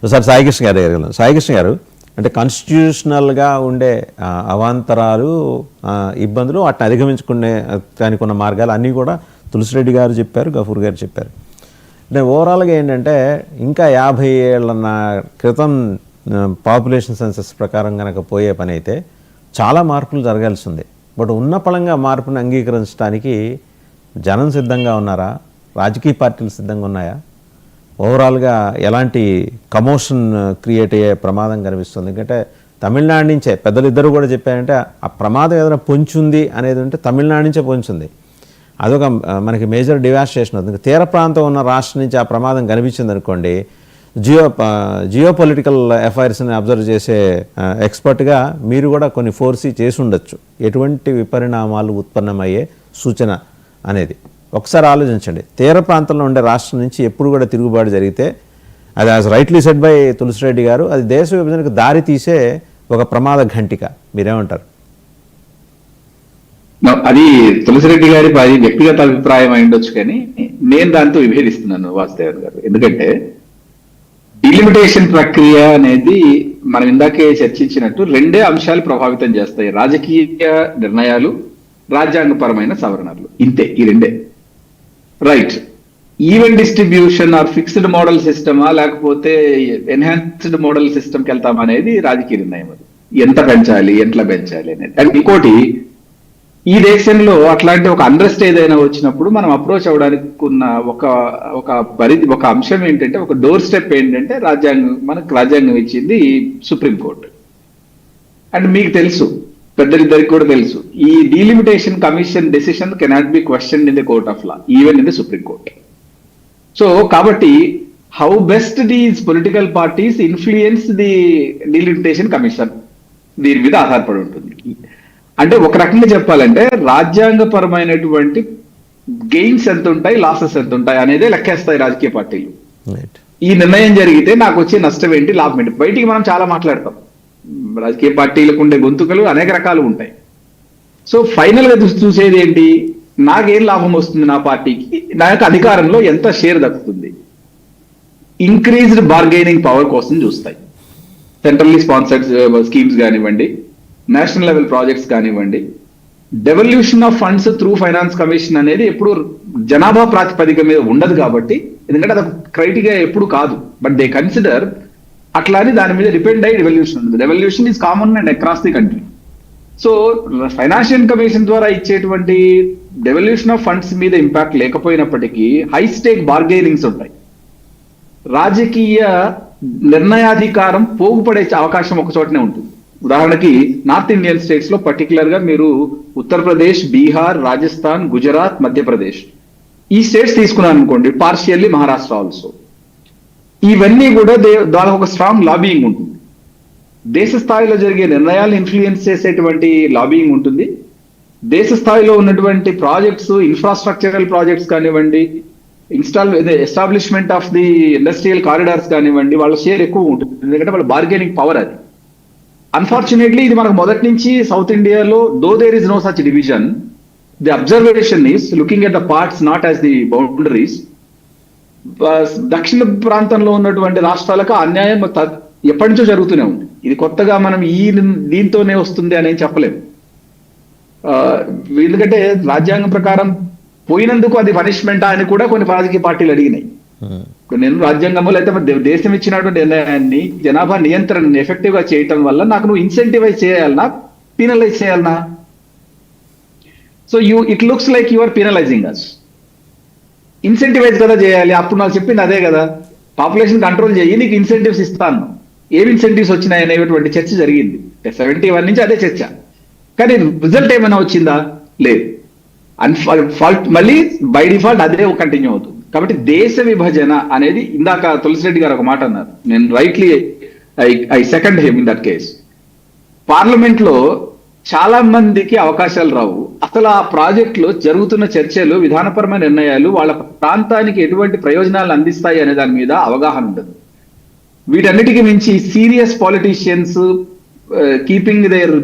ఒకసారి సాయికృష్ణ గారు అడగలను. సాయికృష్ణ గారు, అంటే కాన్స్టిట్యూషనల్గా ఉండే అవాంతరాలు, ఇబ్బందులు, వాటిని అధిగమించుకునే దానికి ఉన్న మార్గాలు అన్నీ కూడా తులసిరెడ్డి గారు చెప్పారు, గఫూర్ గారు చెప్పారు. అంటే ఓవరాల్గా ఏంటంటే ఇంకా 50 ఏళ్ళ క్రితం పాపులేషన్ సెన్సస్ ప్రకారం కనుక పోయే పని అయితే చాలా మార్పులు జరగాల్సి ఉంది. బట్ ఉన్న పళంగా మార్పుని అంగీకరించడానికి జనం సిద్ధంగా ఉన్నారా? రాజకీయ పార్టీలు సిద్ధంగా ఉన్నాయా? ఓవరాల్గా ఎలాంటి కమోషన్ క్రియేట్ అయ్యే ప్రమాదం కనిపిస్తుంది? ఎందుకంటే తమిళనాడు నుంచే పెద్దలు ఇద్దరు కూడా చెప్పారంటే ఆ ప్రమాదం ఏదైనా పొంచుంది అనేది ఉంటే తమిళనాడు నుంచే పొంచుంది. అదొక మనకి మేజర్ డివాస్టేషన్ అవుతుంది. తీర ప్రాంతం ఉన్న రాష్ట్రం నుంచి ఆ ప్రమాదం కనిపించింది అనుకోండి, జియో పొలిటికల్ అఫైర్స్ని అబ్జర్వ్ చేసే ఎక్స్పర్ట్గా మీరు కూడా కొన్ని ఫోర్సీ చేసి ఉండొచ్చు. ఎటువంటి విపరిణామాలు ఉత్పన్నమయ్యే సూచన అనేది ఒకసారి ఆలోచించండి. తీర ప్రాంతంలో ఉండే రాష్ట్రం నుంచి ఎప్పుడు కూడా తిరుగుబాటు జరిగితే అది as rightly said by Tulasireddy గారు, అది దేశ విభజనకు దారి తీసే ఒక ప్రమాద ఘంటిక. మీరేమంటారు? అది తులసిరెడ్డి గారి వ్యక్తిగత అభిప్రాయం అయి ఉండొచ్చు, కానీ నేను దాంతో విభేదిస్తున్నాను వాసుదేవన్ గారు. ఎందుకంటే డిలిమిటేషన్ ప్రక్రియ అనేది మనం ఇందాకే చర్చించినట్టు రెండే అంశాలు ప్రభావితం చేస్తాయి: రాజకీయ నిర్ణయాలు, రాజ్యాంగపరమైన సవరణలు. ఇంతే, ఈ రెండే. Right. Even distribution or fixed model సిస్టమా లేకపోతే ఎన్హాన్స్డ్ మోడల్ సిస్టమ్కి వెళ్తామా అనేది రాజకీయ నిర్ణయం. అది ఎంత పెంచాలి, ఎట్లా పెంచాలి అనేది. అండ్ ఇంకోటి, ఈ దేశంలో అట్లాంటి ఒక అన్రెస్ట్ ఏదైనా వచ్చినప్పుడు మనం అప్రోచ్ అవ్వడానికి ఉన్న ఒక అంశం ఏంటంటే, ఒక డోర్ స్టెప్ ఏంటంటే మనకు రాజ్యాంగం ఇచ్చింది సుప్రీంకోర్టు. అండ్ మీకు తెలుసు, పెద్దలిద్దరికి కూడా తెలుసు, ఈ delimitation commission decision cannot be question in the court of law, even in the supreme court. So కాబట్టి how best these political parties influence the delimitation commission, దీని మీద ఆధారపడి ఉంటుంది. అంటే ఒక రకంగా చెప్పాలంటే రాజ్యాంగపరమైనటువంటి గెయిన్స్ ఎంత ఉంటాయి, లాసెస్ ఎంత ఉంటాయి అనేదే లెక్కేస్తాయి రాజకీయ పార్టీలు. ఈ నిర్ణయం జరిగితే నాకు వచ్చే నష్టం ఏంటి, లాభం ఏంటి. బయటికి మనం చాలా మాట్లాడతాం, రాజకీయ పార్టీలకు ఉండే గొంతుకలు అనేక రకాలు ఉంటాయి. సో ఫైనల్ గా చూసేది ఏంటి, నాకేం లాభం వస్తుంది, నా పార్టీకి నా యొక్క అధికారంలో ఎంత షేర్ దక్కుతుంది. ఇంక్రీజ్డ్ బార్గెనింగ్ పవర్ కోసం చూస్తాయి. సెంట్రల్లీ స్పాన్సర్డ్ స్కీమ్స్ కానివ్వండి, నేషనల్ లెవెల్ ప్రాజెక్ట్స్ కానివ్వండి. Devolution of funds through finance commission అనేది ఎప్పుడు జనాభా ప్రాతిపదిక మీద ఉండదు కాబట్టి, ఎందుకంటే అది క్రైటీరియా ఎప్పుడు కాదు. బట్ దే కన్సిడర్ అట్లా అని దాని మీద డిపెండ్ అయ్యి డెవల్యూషన్ ఉంటుంది. Devolution is common and across the country. So financial commission ద్వారా ఇచ్చేటువంటి డెవల్యూషన్ ఆఫ్ ఫండ్స్ మీద ఇంపాక్ట్ లేకపోయినప్పటికీ హై స్టేక్ బార్గెనింగ్స్ ఉంటాయి. రాజకీయ నిర్ణయాధికారం పోగుపడే అవకాశం ఒక చోటనే ఉంటుంది. ఉదాహరణకి నార్త్ ఇండియన్ స్టేట్స్ లో పర్టికులర్ గా మీరు ఉత్తరప్రదేశ్, బీహార్, రాజస్థాన్, గుజరాత్, మధ్యప్రదేశ్ ఈ స్టేట్స్ తీసుకున్నాను అనుకోండి, పార్షియల్లీ మహారాష్ట్ర ఆల్సో. ఇవన్నీ కూడా దానికి ఒక స్ట్రాంగ్ లాబియింగ్ ఉంటుంది. దేశ స్థాయిలో జరిగే నిర్ణయాలను ఇన్ఫ్లుయెన్స్ చేసేటువంటి లాబియింగ్ ఉంటుంది. దేశ స్థాయిలో ఉన్నటువంటి ప్రాజెక్ట్స్, ఇన్ఫ్రాస్ట్రక్చరల్ ప్రాజెక్ట్స్ కానివ్వండి, establishment of the industrial corridors కానివ్వండి, వాళ్ళ షేర్ ఎక్కువ ఉంటుంది. ఎందుకంటే వాళ్ళ బార్గెనింగ్ పవర్ అది. అన్ఫార్చునేట్లీ ఇది మనకు మొదటి నుంచి సౌత్ ఇండియాలో, though there is no such division, the observation is looking at the parts not as the boundaries. దక్షిణ ప్రాంతంలో ఉన్నటువంటి రాష్ట్రాలకు అన్యాయం ఎప్పటి నుంచో జరుగుతూనే ఉంది. ఇది కొత్తగా మనం దీంతోనే వస్తుంది అని చెప్పలేము. ఎందుకంటే రాజ్యాంగం ప్రకారం పోయినందుకు అది పనిష్మెంటా అని కూడా కొన్ని రాజకీయ పార్టీలు అడిగినాయి. నేను రాజ్యాంగంలో లేకపోతే దేశం ఇచ్చినటువంటి నిర్ణయాన్ని జనాభా నియంత్రణ ఎఫెక్టివ్ గా చేయటం వల్ల నాకు నువ్వు ఇన్సెంటివైజ్ చేయాలనా, పీనలైజ్ చేయాలనా? So it looks like you are penalising us. Incentivise కదా చేయాలి. అప్పుడు నాకు చెప్పింది అదే కదా, పాపులేషన్ కంట్రోల్ చేయి, నీకు ఇన్సెంటివ్స్ ఇస్తాను. ఏమి ఇన్సెంటివ్స్ వచ్చినాయి అనేటువంటి చర్చ జరిగింది 71 నుంచి, అదే చర్చ. కానీ రిజల్ట్ ఏమైనా వచ్చిందా? లేదు. మళ్ళీ బై డిఫాల్ట్ అదే కంటిన్యూ అవుతుంది. కాబట్టి దేశ విభజన అనేది, ఇందాక తులసిరెడ్డి గారు ఒక మాట అన్నారు, నేను rightly I second him in that case. Parliament లో చాలా మందికి అవకాశాలు రావు. అసలు ఆ ప్రాజెక్ట్ లో జరుగుతున్న చర్చలు, విధానపరమైన నిర్ణయాలు వాళ్ళ ప్రాంతానికి ఎటువంటి ప్రయోజనాలు అందిస్తాయి అనే దాని మీద అవగాహన ఉండదు. వీటన్నిటికీ మించి serious politicians keeping their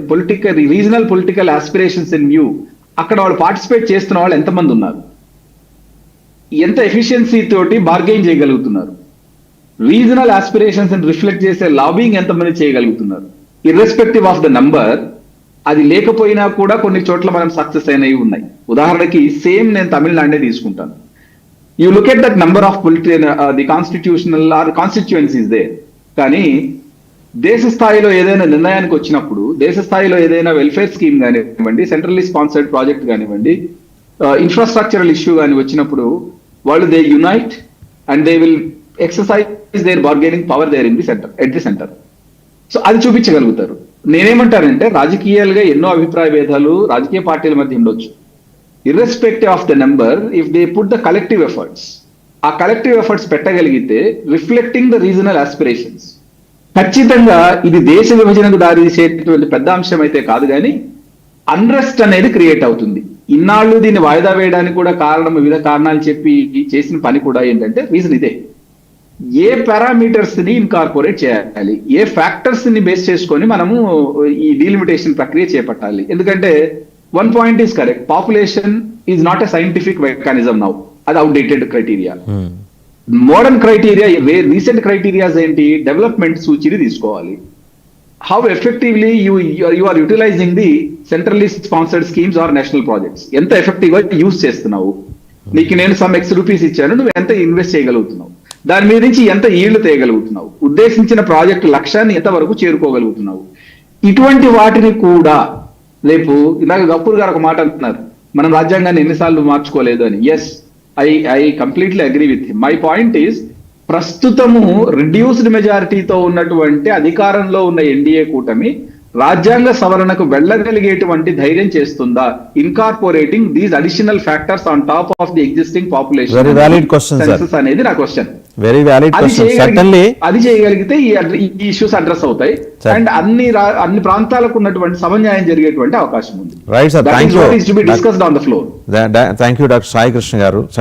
regional political aspirations in view, అక్కడ వాళ్ళు పార్టిసిపేట్ చేస్తున్న వాళ్ళు ఎంతమంది ఉన్నారు, ఎంత ఎఫిషియన్సీ తోటి బార్గెయిన్ చేయగలుగుతున్నారు, రీజనల్ ఆస్పిరేషన్స్ రిఫ్లెక్ట్ చేసే లాబింగ్ ఎంతమంది చేయగలుగుతున్నారు, ఇర్రెస్పెక్టివ్ ఆఫ్ ద నంబర్. అది లేకపోయినా కూడా కొన్ని చోట్ల మనం సక్సెస్ అయినవి ఉన్నాయి. ఉదాహరణకి సేమ్ నేను తమిళనాడే తీసుకుంటాను. You look at that number of the constitutional or constituencies they. కానీ దేశ స్థాయిలో ఏదైనా నిర్ణయానికి వచ్చినప్పుడు, దేశ స్థాయిలో ఏదైనా వెల్ఫేర్ స్కీమ్ కానివ్వండి, సెంట్రల్లీ స్పాన్సర్డ్ ప్రాజెక్ట్ కానివ్వండి, ఇన్ఫ్రాస్ట్రక్చరల్ ఇష్యూ కానీ వచ్చినప్పుడు వాళ్ళు they unite and they will exercise their bargaining power there in the centre, at the centre. So అది చూపించగలుగుతారు. నేనేమంటానంటే రాజకీయాలుగా ఎన్నో అభిప్రాయ భేదాలు రాజకీయ పార్టీల మధ్య ఉండొచ్చు. Irrespective of the number, if they put the collective efforts, ఆ కలెక్టివ్ ఎఫర్ట్స్ పెట్టగలిగితే రిఫ్లెక్టింగ్ ద రీజనల్ ఆస్పిరేషన్స్, ఖచ్చితంగా ఇది దేశ విభజనకు దారితీసేటువంటి పెద్ద అంశం అయితే కాదు, కానీ అన్రెస్ట్ అనేది క్రియేట్ అవుతుంది. ఇన్నాళ్ళు దీన్ని వాయిదా వేయడానికి కూడా కారణం, వివిధ కారణాలు చెప్పి చేసిన పని కూడా ఏంటంటే రీజన్ ఇదే. ఏ పారామీటర్స్ ని ఇన్కార్పొరేట్ చేయాలి, ఏ ఫ్యాక్టర్స్ ని బేస్ చేసుకొని మనము ఈ డీలిమిటేషన్ ప్రక్రియ చేపట్టాలి. ఎందుకంటే one point is correct, population is not a scientific mechanism now. అది outdated criteria. Modern criteria, recent criterias ఏంటి, డెవలప్మెంట్ సూచిని తీసుకోవాలి. How effectively you are utilising the centrally sponsored schemes or national projects, ఎంత effective గా use చేస్తున్నావు. నీకు నేను some X rupees ఇచ్చాను, నువ్వు ఎంత ఇన్వెస్ట్ చేయగలుగుతున్నావు, దాని మీద నుంచి ఎంత ఈళ్లు తేయగలుగుతున్నావు, ఉద్దేశించిన ప్రాజెక్టు లక్ష్యాన్ని ఎంతవరకు చేరుకోగలుగుతున్నావు. ఇటువంటి వాటిని కూడా రేపు ఇందాక గఫూర్ గారు ఒక మాట అంటున్నారు, మనం రాజ్యాంగాన్ని ఎన్నిసార్లు మార్చుకోలేదు అని. Yes, I completely agree with him. My point is, ప్రస్తుతము రిడ్యూస్డ్ మెజారిటీతో ఉన్నటువంటి అధికారంలో ఉన్న ఎన్డీఏ కూటమి రాజ్యాంగ సవరణకు వెళ్ళగలిగేటువంటి ధైర్యం చేస్తుందా, incorporating these additional factors on top of the existing population. Very valid question sir, అనేది నా question. Very valid question. Certainly అది చేయగలిగితే ఈ ఇష్యూస్ అడ్రస్ అవుతాయి అండ్ అన్ని ప్రాంతాలకు ఉన్నటువంటి సమన్యాయం జరిగేటువంటి అవకాశం ఉంది. Right sir, thank you. Discussed on the floor. Thank you doctor Sai Krishna గారు.